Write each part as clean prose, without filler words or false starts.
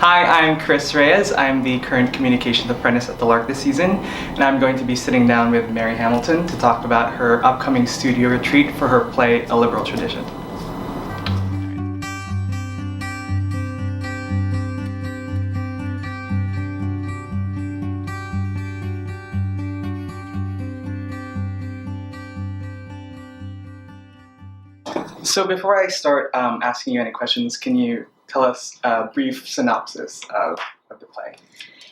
Hi, I'm Chris Reyes. I'm the current communications apprentice at the Lark this season, and I'm going to be sitting down with Mary Hamilton to talk about her upcoming studio retreat for her play, A Liberal Tradition. So before I start asking you any questions, can you tell us a brief synopsis of the play?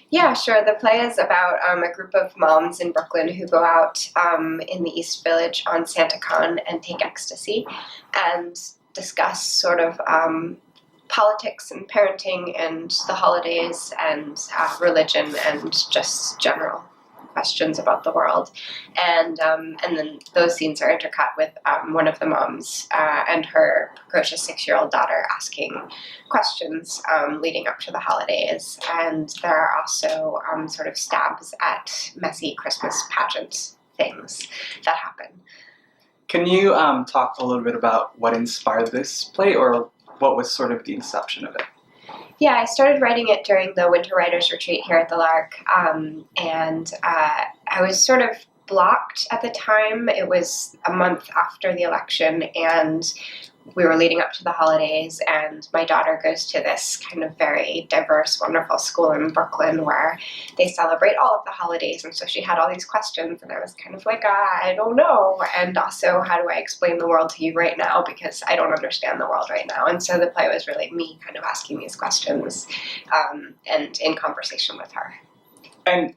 Yeah, sure. The play is about a group of moms in Brooklyn who go out in the East Village on SantaCon and take ecstasy and discuss sort of politics and parenting and the holidays and religion and just general questions about the world. And then those scenes are intercut with one of the moms and her precocious 6-year-old daughter asking questions leading up to the holidays. And there are also sort of stabs at messy Christmas pageant things that happen. Can you talk a little bit about what inspired this play, or what was sort of the inception of it? Yeah, I started writing it during the Winter Writers Retreat here at the Lark, and I was sort of blocked at the time. It was a month after the election, and we were leading up to the holidays, and my daughter goes to this kind of very diverse, wonderful school in Brooklyn where they celebrate all of the holidays, and so she had all these questions, and I was kind of like, I don't know, and also, how do I explain the world to you right now, because I don't understand the world right now, and so the play was really me kind of asking these questions, and in conversation with her. And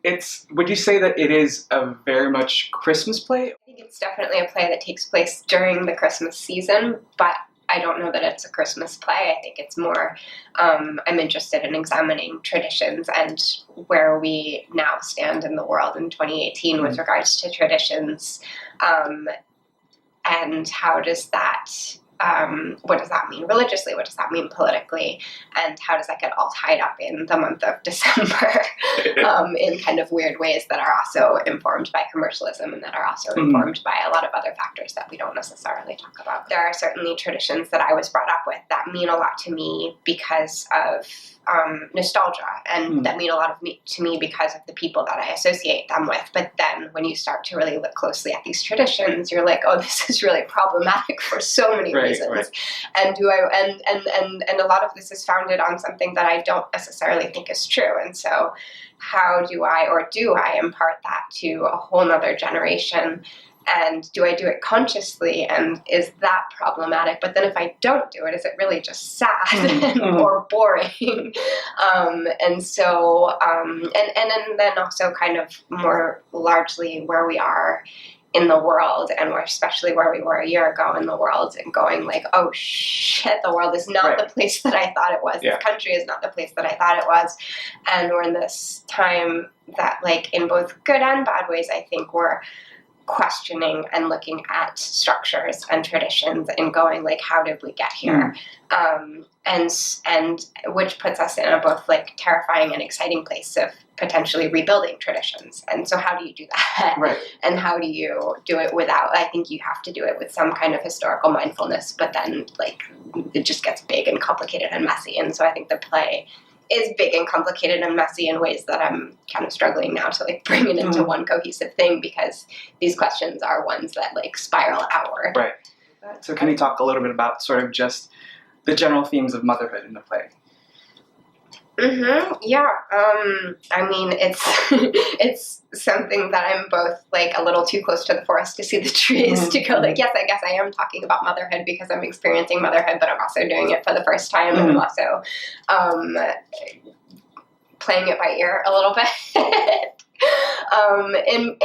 would you say that it is a very much Christmas play? I think it's definitely a play that takes place during the Christmas season, but I don't know that it's a Christmas play. I think it's more, I'm interested in examining traditions and where we now stand in the world in 2018 with regards to traditions, and how does that, what does that mean religiously? What does that mean politically? And how does that get all tied up in the month of December in kind of weird ways that are also informed by commercialism and that are also informed by a lot of other factors that we don't necessarily talk about. There are certainly traditions that I was brought up with that mean a lot to me because of nostalgia, and that mean a lot to me because of the people that I associate them with. But then when you start to really look closely at these traditions, you're like, oh, this is really problematic for so many reasons. Right. And and a lot of this is founded on something that I don't necessarily think is true. And so how do I impart that to a whole nother generation? And do I do it consciously? And is that problematic? But then if I don't do it, is it really just sad or boring? And then also kind of more largely where we are in the world, and especially where we were a year ago in the world, and going like, oh shit, the world is not the place that I thought it was. Yeah. This country is not the place that I thought it was. And we're in this time that, like, in both good and bad ways, I think we're questioning and looking at structures and traditions and going like, how did we get here? And which puts us in a both like terrifying and exciting place of potentially rebuilding traditions. And so how do you do that? Right. And how do you do it without, I think you have to do it with some kind of historical mindfulness, but then like it just gets big and complicated and messy. And so I think the play is big and complicated and messy in ways that I'm kind of struggling now to like bring it into one cohesive thing, because these questions are ones that like spiral outward. Right. So can you talk a little bit about sort of just the general themes of motherhood in the play? Yeah. I mean, it's something that I'm both like a little too close to the forest to see the trees to go like, yes, I guess I am talking about motherhood because I'm experiencing motherhood, but I'm also doing it for the first time, and I'm also playing it by ear a little bit. In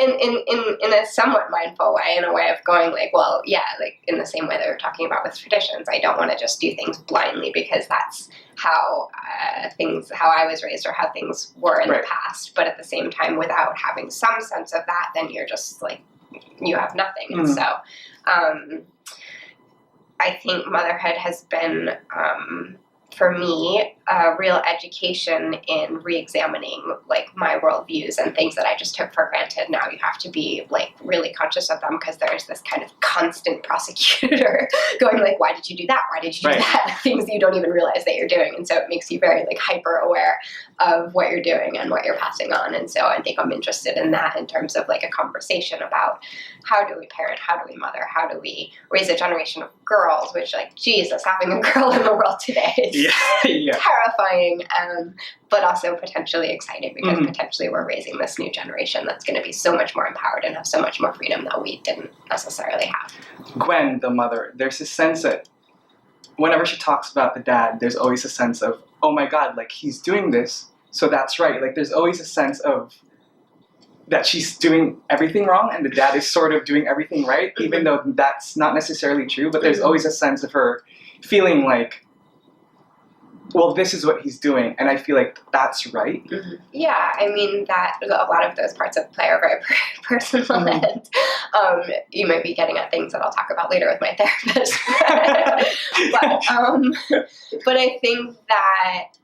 a somewhat mindful way, in a way of going like, well, yeah, like in the same way that we're talking about with traditions, I don't want to just do things blindly because that's how how I was raised or how things were in the past. But at the same time, without having some sense of that, then you're just like, you have nothing. And so, I think motherhood has been for me, a real education in re-examining like my worldviews and things that I just took for granted. Now you have to be like really conscious of them because there's this kind of constant prosecutor going like, why did you do that? Why did you do that? Things that you don't even realize that you're doing. And so it makes you very like hyper aware of what you're doing and what you're passing on. And so I think I'm interested in that in terms of like a conversation about how do we parent, how do we mother, how do we raise a generation of girls, which like, Jesus, having a girl in the world today is terrifying, but also potentially exciting because potentially we're raising this new generation that's going to be so much more empowered and have so much more freedom that we didn't necessarily have. Gwynn, the mother, there's this sense that whenever she talks about the dad, there's always a sense of, oh my God, like he's doing this, so that's right. Like there's always a sense of that she's doing everything wrong and the dad is sort of doing everything right, even though that's not necessarily true, but there's always a sense of her feeling like, well, this is what he's doing, and I feel like that's right. Yeah, I mean, that a lot of those parts of the play are very personal, and you might be getting at things that I'll talk about later with my therapist. But I think that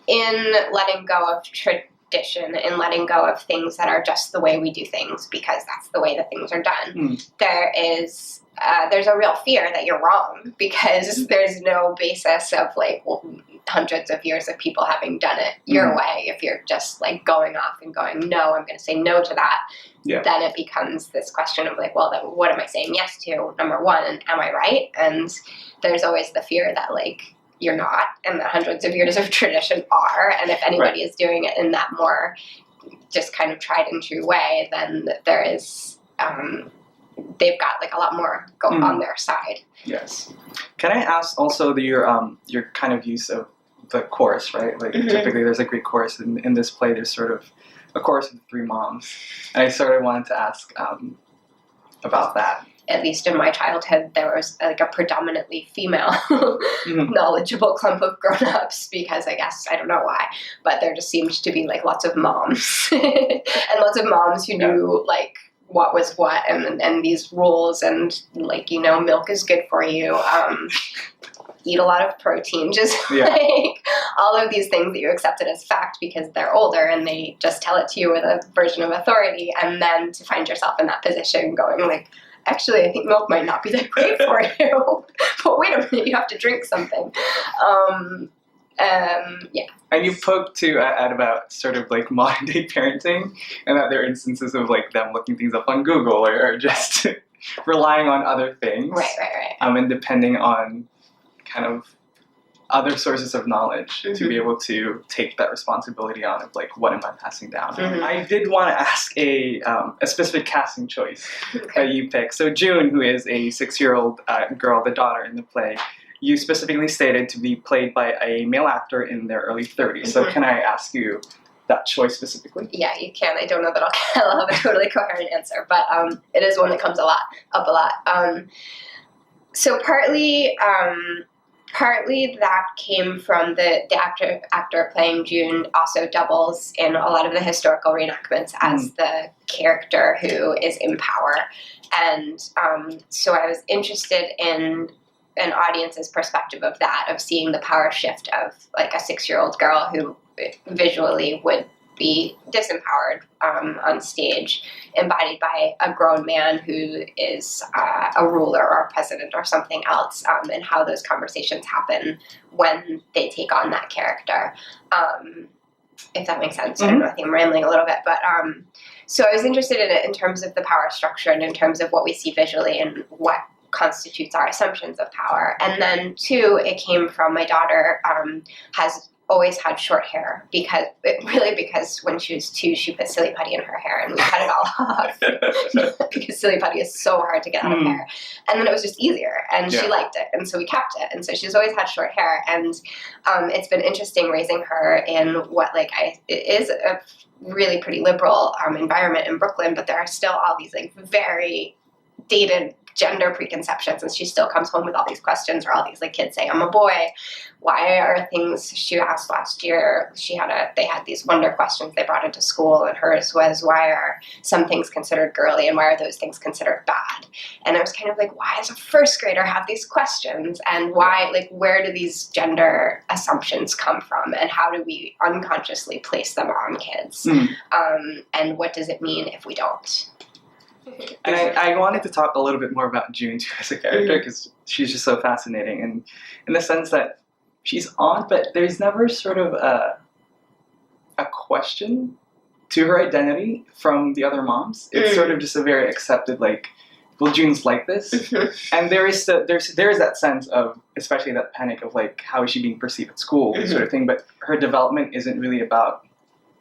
in letting go of tradition and letting go of things that are just the way we do things because that's the way that things are done, there's a real fear that you're wrong because there's no basis of like, well, hundreds of years of people having done it your way. If you're just like going off and going, no, I'm going to say no to that, then it becomes this question of like, well, then what am I saying yes to, number one, and am I right? And there's always the fear that like you're not, and that hundreds of years of tradition are, and if anybody is doing it in that more just kind of tried and true way, then there is they've got like a lot more going on their side. Yes. Can I ask also your kind of use of the chorus, right? Like typically there's a Greek chorus in this play. There's sort of a chorus of the three moms, and I sort of wanted to ask about that. At least in my childhood, there was like a predominantly female, knowledgeable clump of grown-ups because I guess, I don't know why, but there just seemed to be like lots of moms and lots of moms who knew like what was what and these rules and like, you know, milk is good for you. Eat a lot of protein, just like all of these things that you accepted as fact because they're older and they just tell it to you with a version of authority. And then to find yourself in that position going like, actually, I think milk might not be that great for you, but wait a minute, you have to drink something. And you poked to at about sort of like modern day parenting and that there are instances of like them looking things up on Google or just relying on other things. Right. And depending on kind of other sources of knowledge to be able to take that responsibility on of like, what am I passing down? I did want to ask a specific casting choice that you picked. So June, who is a 6-year-old girl, the daughter in the play, you specifically stated to be played by a male actor in their early 30s. So can I ask you that choice specifically? Yeah, you can. I don't know that I'll have a totally coherent answer, but it is one that comes up a lot. So partly that came from the actor playing June also doubles in a lot of the historical reenactments as the character who is in power. And so I was interested in an audience's perspective of that, of seeing the power shift of like a 6-year-old girl who visually would be disempowered on stage, embodied by a grown man who is a ruler or a president or something else, and how those conversations happen when they take on that character. If that makes sense. I don't know, I think I'm rambling a little bit, but so I was interested in it in terms of the power structure and in terms of what we see visually and what constitutes our assumptions of power. And then two, it came from my daughter has always had short hair because when she was 2, she put silly putty in her hair and we cut it all off because silly putty is so hard to get out of hair. And then it was just easier and she liked it. And so we kept it. And so she's always had short hair. And it's been interesting raising her in what it is a really pretty liberal environment in Brooklyn, but there are still all these like very dated gender preconceptions, and she still comes home with all these questions, or all these like kids saying, I'm a boy. Why are things, she asked last year, they had these wonder questions they brought into school, and hers was, why are some things considered girly and why are those things considered bad? And I was kind of like, why does a first grader have these questions, and why, like, where do these gender assumptions come from, and how do we unconsciously place them on kids? And what does it mean if we don't? And I wanted to talk a little bit more about June too as a character, because she's just so fascinating, and in the sense that she's odd, but there's never sort of a question to her identity from the other moms. It's sort of just a very accepted, like, well, June's like this, and there is that sense of, especially that panic of like, how is she being perceived at school, sort of thing. But her development isn't really about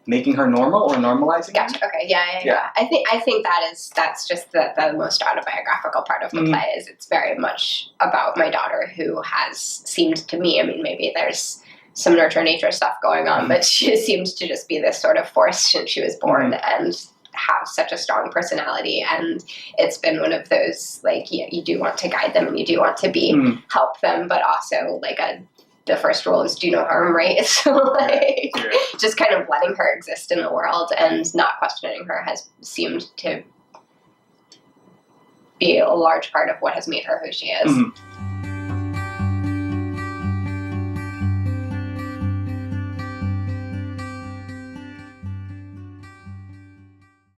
making her normal or normalizing. Gotcha. Her. Okay. Yeah. I think that's just the most autobiographical part of the play. Is it's very much about my daughter, who has seemed to me, I mean, maybe there's some nurture nature stuff going on, but she seems to just be this sort of force since she was born, and have such a strong personality. And it's been one of those, like, you do want to guide them and you do want to help them, but also like the first rule is do no harm, right? So like just kind of letting her exist in the world and not questioning her has seemed to be a large part of what has made her who she is.